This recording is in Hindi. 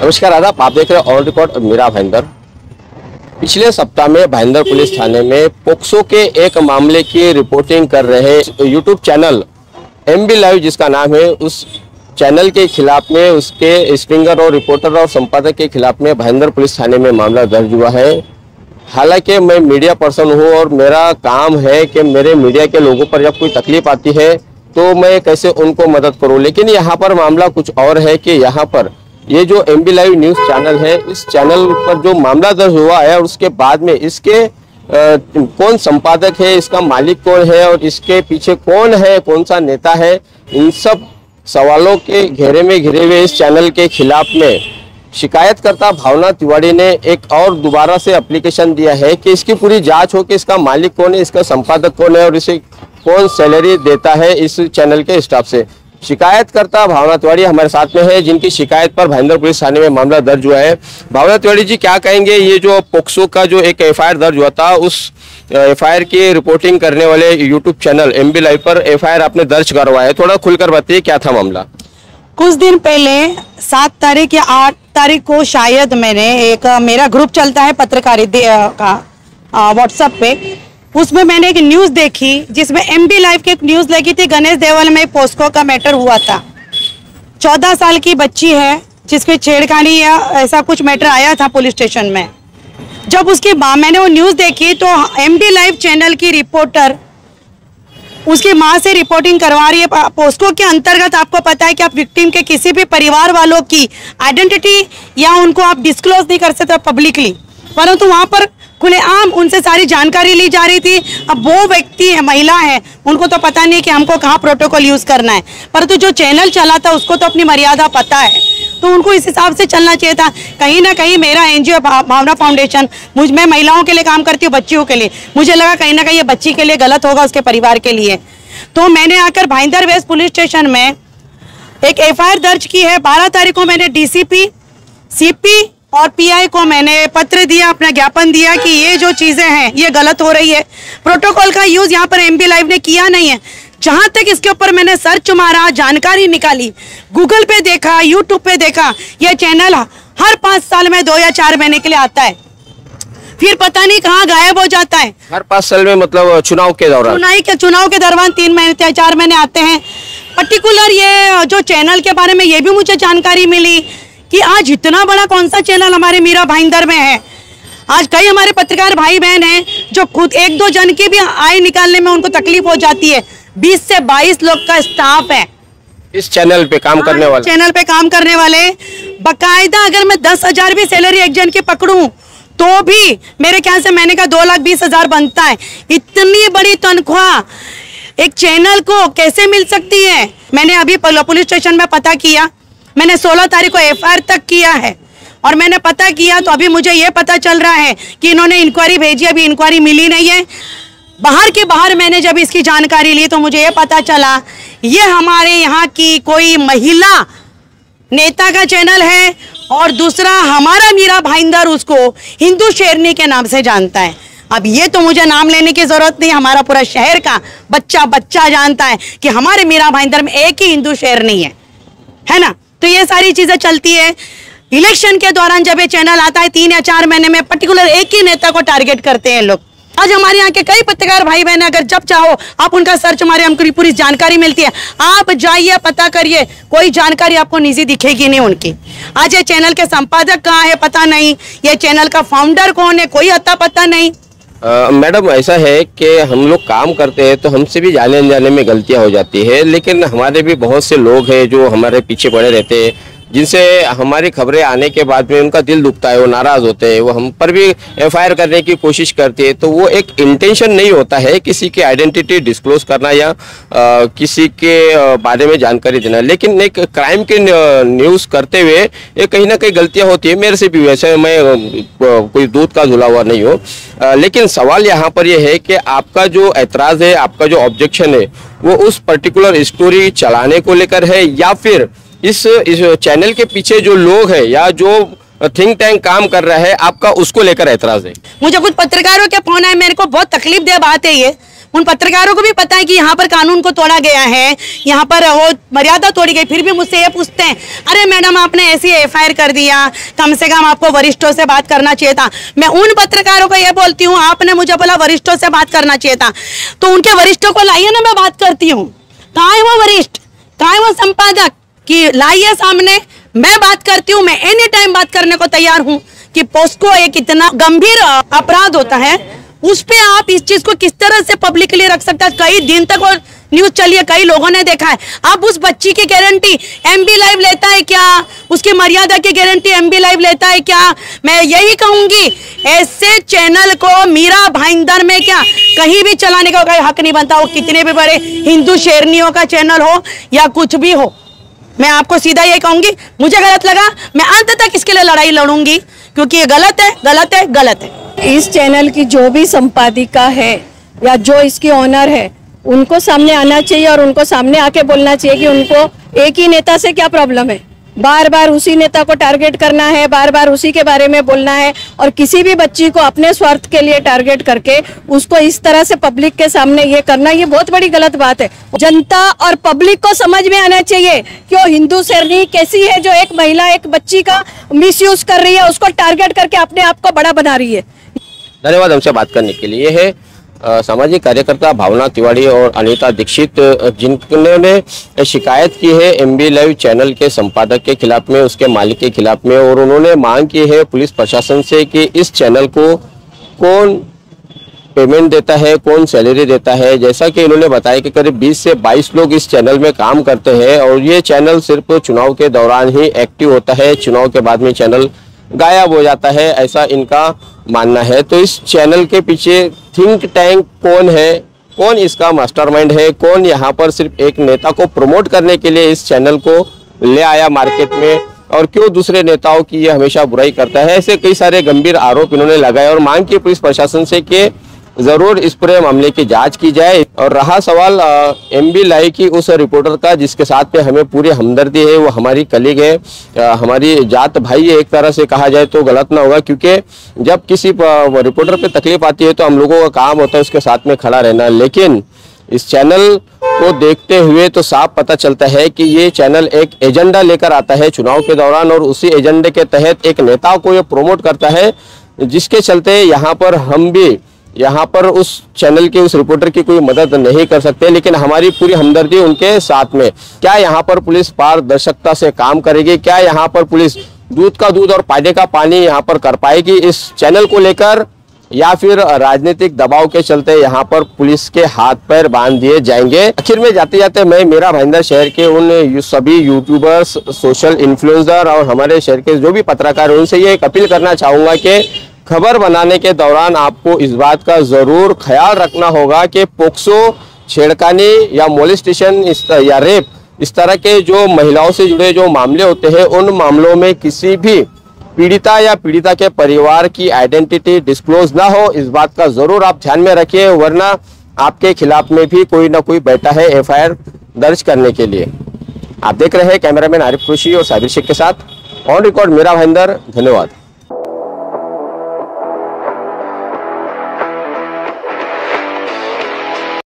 नमस्कार आदाब, आप देख रहे हैं ऑन रिकॉर्ड मेरा भाईंदर। पिछले सप्ताह में भाईंदर पुलिस थाने में पोक्सो के एक मामले की रिपोर्टिंग कर रहे यूट्यूब चैनल MB लाइव जिसका नाम है, उस चैनल के खिलाफ में उसके स्ट्रिंगर और रिपोर्टर और संपादक के खिलाफ में भाईंदर पुलिस थाने में मामला दर्ज हुआ है। हालांकि मैं मीडिया पर्सन हूं और मेरा काम है कि मेरे मीडिया के लोगों पर जब कोई तकलीफ आती है तो मैं कैसे उनको मदद करूं, लेकिन यहाँ पर मामला कुछ और है कि यहाँ पर ये जो MB लाइव न्यूज़ चैनल है, इस चैनल पर जो मामला दर्ज हुआ है और उसके बाद में इसके कौन संपादक है, इसका मालिक कौन है और इसके पीछे कौन है, कौन सा नेता है, इन सब सवालों के घेरे में घिरे हुए इस चैनल के खिलाफ में शिकायतकर्ता भावना तिवारी ने एक और दोबारा से एप्लीकेशन दिया है कि इसकी पूरी जांच हो कि इसका मालिक कौन है, इसका संपादक कौन है और इसे कौन सैलरी देता है इस चैनल के स्टाफ से। शिकायतकर्ता भावना तिवारी हमारे साथ में है, जिनकी शिकायत पर भाईंदर पुलिस थाने में मामला दर्ज हुआ है। भावना तिवारी जी, क्या कहेंगे, ये जो पोक्सो का जो एक FIR दर्ज हुआ था, उस FIR की रिपोर्टिंग करने वाले यूट्यूब चैनल MB लाइव पर FIR आपने दर्ज करवाया है, थोड़ा खुलकर बताइए क्या था मामला। कुछ दिन पहले 7 तारीख या 8 तारीख को शायद मैंने एक मेरा ग्रुप चलता है पत्रकारिता का व्हाट्सएप पे, उसमें मैंने एक न्यूज़ देखी जिसमें MB लाइव की एक न्यूज़ लगी थी। गणेश देवल में पोस्को का मैटर हुआ था। 14 साल की बच्ची है जिसकी छेड़खानी या ऐसा कुछ मैटर आया था पुलिस स्टेशन में। जब उसके बाद मैंने वो न्यूज़ देखी तो MB लाइव चैनल की रिपोर्टर उसकी माँ से रिपोर्टिंग करवा रही है। पोस्को के अंतर्गत आपको पता है कि आप विक्टिम के किसी भी परिवार वालों की आइडेंटिटी या उनको आप डिस्क्लोज नहीं कर सकते पब्लिकली, परंतु वहाँ पर खुलेआम उनसे सारी जानकारी ली जा रही थी। अब वो व्यक्ति है, महिला है, उनको तो पता नहीं कि हमको कहाँ प्रोटोकॉल यूज़ करना है, परंतु जो चैनल चला था उसको तो अपनी मर्यादा पता है, तो उनको इस हिसाब से चलना चाहिए था। कहीं ना कहीं मेरा NGO भावना फाउंडेशन, मैं महिलाओं के लिए काम करती हूँ, बच्चियों के लिए, मुझे लगा कहीं ना कहीं ये बच्ची के लिए गलत होगा, उसके परिवार के लिए। तो मैंने आकर भाईंदर वेस्ट पुलिस स्टेशन में एक FIR दर्ज की है। 12 तारीख को मैंने DCP, CP और PI को मैंने पत्र दिया, अपना ज्ञापन दिया कि ये जो चीज़ें हैं ये गलत हो रही है। प्रोटोकॉल का यूज़ यहाँ पर MB लाइव ने किया नहीं है। जहाँ तक इसके ऊपर मैंने सर्च मारा, जानकारी निकाली, गूगल पे देखा, यूट्यूब पे देखा, ये चैनल हर 5 साल में 2 या 4 महीने के लिए आता है, फिर पता नहीं कहाँ गायब हो जाता है। हर 5 साल में मतलब चुनाव के दौरान? चुनाव के दौरान 3 महीने 4 महीने आते हैं। पर्टिकुलर ये जो चैनल के बारे में ये भी मुझे जानकारी मिली कि आज इतना बड़ा कौन सा चैनल हमारे मीरा भाईंदर में है। आज कई हमारे पत्रकार भाई बहन हैं जो खुद 1-2 जन की भी आय निकालने में उनको तकलीफ हो जाती है। 20 से 22 लोग का स्टाफ है इस चैनल पे काम करने वाले। चैनल पे काम करने वाले बाकायदा अगर मैं 10,000 भी सैलरी एक जन की पकड़ूं तो भी मेरे ख्याल से महीने का 2,20,000 बनता है। इतनी बड़ी तनख्वाह एक चैनल को कैसे मिल सकती है? मैंने अभी पुलिस स्टेशन में पता किया, मैंने 16 तारीख को FIR तक किया है और मैंने पता किया तो अभी मुझे ये पता चल रहा है कि इन्होंने इंक्वायरी भेजी, अभी इंक्वायरी मिली नहीं है। बाहर के बाहर मैंने जब इसकी जानकारी ली तो मुझे ये पता चला ये हमारे यहाँ की कोई महिला नेता का चैनल है और दूसरा हमारा मीरा भाईंदर उसको हिंदू शेरनी के नाम से जानता है। अब ये तो मुझे नाम लेने की जरूरत नहीं, हमारा पूरा शहर का बच्चा जानता है कि हमारे मीरा भाईंदर में एक ही हिंदू शेरनी है ना। तो ये सारी चीजें चलती है। इलेक्शन के दौरान जब ये चैनल आता है 3 या 4 महीने में पर्टिकुलर एक ही नेता को टारगेट करते हैं लोग। आज हमारे यहाँ के कई पत्रकार भाई बहन, अगर जब चाहो आप उनका सर्च मारे, हमको पूरी जानकारी मिलती है। आप जाइए, पता करिए, कोई जानकारी आपको निजी दिखेगी नहीं उनकी। आज ये चैनल के संपादक कहाँ है पता नहीं, ये चैनल का फाउंडर कौन है कोई अता पता नहीं। मैडम, ऐसा है कि हम लोग काम करते हैं तो हमसे भी जाने अनजाने में गलतियां हो जाती है, लेकिन हमारे भी बहुत से लोग हैं जो हमारे पीछे पड़े रहते हैं, जिनसे हमारी खबरें आने के बाद में उनका दिल दुखता है, वो नाराज़ होते हैं, वो हम पर भी FIR करने की कोशिश करते हैं। तो वो एक इंटेंशन नहीं होता है किसी की आइडेंटिटी डिस्क्लोज करना या किसी के बारे में जानकारी देना, लेकिन एक क्राइम की न्यूज़ करते हुए ये कहीं ना कहीं गलतियां होती है। मेरे से भी, वैसे मैं कोई दूध का धुला हुआ नहीं हूँ, लेकिन सवाल यहाँ पर यह है कि आपका जो ऐतराज़ है, आपका जो ऑब्जेक्शन है, वो उस पर्टिकुलर स्टोरी चलाने को लेकर है या फिर इस चैनल के पीछे जो लोग हैं या जो थिंक टैंक काम कर रहा है, आपका उसको लेकर ऐतराज है? मुझे कुछ पत्रकारों के फोन आए, मेरे को बहुत तकलीफ दे बात है ये। उन पत्रकारों को भी पता है कि यहाँ पर कानून को तोड़ा गया है, यहाँ पर वो मर्यादा तोड़ी गई, फिर भी मुझसे ये पूछते हैं, अरे मैडम आपने ऐसी एफआईआर कर दिया, कम से कम आपको वरिष्ठों से बात करना चाहिए था। मैं उन पत्रकारों को ये बोलती हूँ, आपने मुझे बोला वरिष्ठों से बात करना चाहिए था, तो उनके वरिष्ठों को लाइए ना, मैं बात करती हूँ। कहाँ है वो वरिष्ठ, कहाँ है वो संपादक कि लाइए सामने, मैं बात करती हूँ। मैं एनी टाइम बात करने को तैयार हूँ कि पोस्को एक इतना गंभीर अपराध होता है, उस पे आप इस चीज को किस तरह से पब्लिकली रख सकते हैं। कई दिन तक वो न्यूज चली है, कई लोगों ने देखा है। अब उस बच्ची की गारंटी एमबी लाइव लेता है क्या, उसकी मर्यादा की गारंटी एमबी लाइव लेता है क्या? मैं यही कहूंगी, ऐसे चैनल को मीरा भाईंदर में क्या कहीं भी चलाने का कोई हक नहीं बनता, वो कितने भी बड़े हिंदू शेरनियों का चैनल हो या कुछ भी हो। मैं आपको सीधा ये कहूंगी, मुझे गलत लगा, मैं अंत तक इसके लिए लड़ाई लड़ूंगी, क्योंकि ये गलत है, गलत है, गलत है। इस चैनल की जो भी संपादिका है या जो इसकी ओनर है, उनको सामने आना चाहिए और उनको सामने आके बोलना चाहिए कि उनको एक ही नेता से क्या प्रॉब्लम है। बार बार उसी नेता को टारगेट करना है, बार बार उसी के बारे में बोलना है, और किसी भी बच्ची को अपने स्वार्थ के लिए टारगेट करके उसको इस तरह से पब्लिक के सामने ये करना, ये बहुत बड़ी गलत बात है। जनता और पब्लिक को समझ में आना चाहिए कि वो हिंदू शेरनी कैसी है, जो एक महिला, एक बच्ची का मिसयूज कर रही है, उसको टारगेट करके अपने आप को बड़ा बना रही है। धन्यवाद हमसे बात करने के लिए। है सामाजिक कार्यकर्ता भावना तिवारी और अनीता दीक्षित, जिन्होंने शिकायत की है एमबी लाइव चैनल के संपादक के खिलाफ में, उसके मालिक के खिलाफ में, और उन्होंने मांग की है पुलिस प्रशासन से कि इस चैनल को कौन पेमेंट देता है, कौन सैलरी देता है। जैसा कि इन्होंने बताया कि करीब 20 से 22 लोग इस चैनल में काम करते हैं और ये चैनल सिर्फ चुनाव के दौरान ही एक्टिव होता है, चुनाव के बाद में चैनल गायब हो जाता है, ऐसा इनका मानना है। तो इस चैनल के पीछे थिंक टैंक कौन है, कौन इसका मास्टरमाइंड है, कौन यहाँ पर सिर्फ एक नेता को प्रमोट करने के लिए इस चैनल को ले आया मार्केट में, और क्यों दूसरे नेताओं की ये हमेशा बुराई करता है, ऐसे कई सारे गंभीर आरोप इन्होंने लगाए और मांग की पुलिस प्रशासन से कि जरूर इस पूरे मामले की जांच की जाए। और रहा सवाल एमबी लाइव की उस रिपोर्टर का जिसके साथ पे हमें पूरी हमदर्दी है, वो हमारी कलीग है, हमारी जात भाई है, एक तरह से कहा जाए तो गलत ना होगा, क्योंकि जब किसी रिपोर्टर पे तकलीफ आती है तो हम लोगों का काम होता है उसके साथ में खड़ा रहना। लेकिन इस चैनल को देखते हुए तो साफ पता चलता है कि ये चैनल एक एजेंडा लेकर आता है चुनाव के दौरान, और उसी एजेंडे के तहत एक नेता को ये प्रोमोट करता है, जिसके चलते यहाँ पर हम भी यहाँ पर उस चैनल के उस रिपोर्टर की कोई मदद नहीं कर सकते। लेकिन हमारी पूरी हमदर्दी उनके साथ में। क्या यहाँ पर पुलिस पारदर्शिता से काम करेगी, क्या यहाँ पर पुलिस दूध का दूध और पानी का पानी यहाँ पर कर पाएगी इस चैनल को लेकर, या फिर राजनीतिक दबाव के चलते यहाँ पर पुलिस के हाथ पैर बांध दिए जाएंगे। आखिर में जाते जाते मैं मीरा भाईंदर शहर के उन सभी यूट्यूबर्स, सोशल इन्फ्लुएंसर और हमारे शहर के जो भी पत्रकार हैं उनसे ये एक अपील करना चाहूँगा कि खबर बनाने के दौरान आपको इस बात का जरूर ख्याल रखना होगा कि पोक्सो, छेड़खानी या मोलेस्टेशन या रेप, इस तरह के जो महिलाओं से जुड़े जो मामले होते हैं, उन मामलों में किसी भी पीड़िता या पीड़िता के परिवार की आइडेंटिटी डिस्क्लोज ना हो, इस बात का जरूर आप ध्यान में रखिए, वरना आपके खिलाफ में भी कोई ना कोई बैठा है एफआईआर दर्ज करने के लिए। आप देख रहे हैं कैमरामैन आरिफ खुशी और साबिर शेख के साथ ऑन रिकॉर्ड मीरा भाईंदर। धन्यवाद।